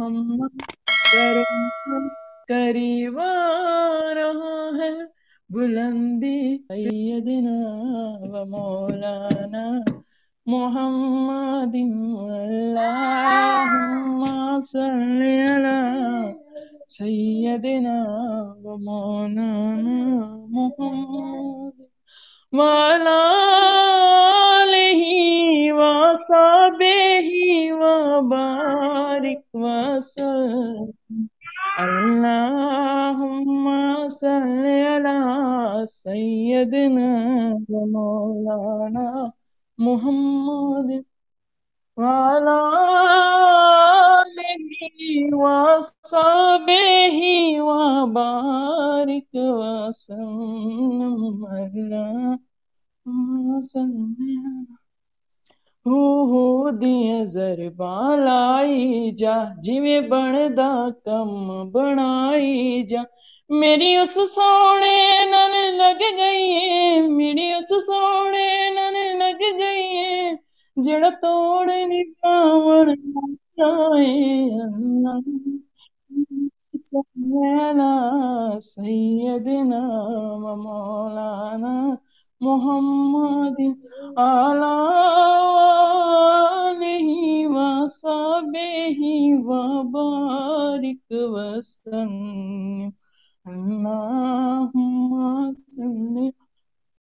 محمد کرم قریب آ رہا ہے، بلندی سیدنا و مولانا محمد اللہم صلی علی سیدنا و مولانا محمد وعلی آلہ وصحبہ وبارک وسلم اللہم صلی علی سیدنا و مولانا محمد وعلی آلہ وصحبہ وبارک وسلم اللہم صلی ہو دیے ضرباں لائی جا، جویں بندا کم بنائی جا، میری اس سونے نال لگ گئی ہے، میری اس سونے نال لگ گئی ہے، جڑا توڑ نہیں پاون جائے اللہ سیدنا و مولانا محمد آلہ وصحبہ وبارک وسلم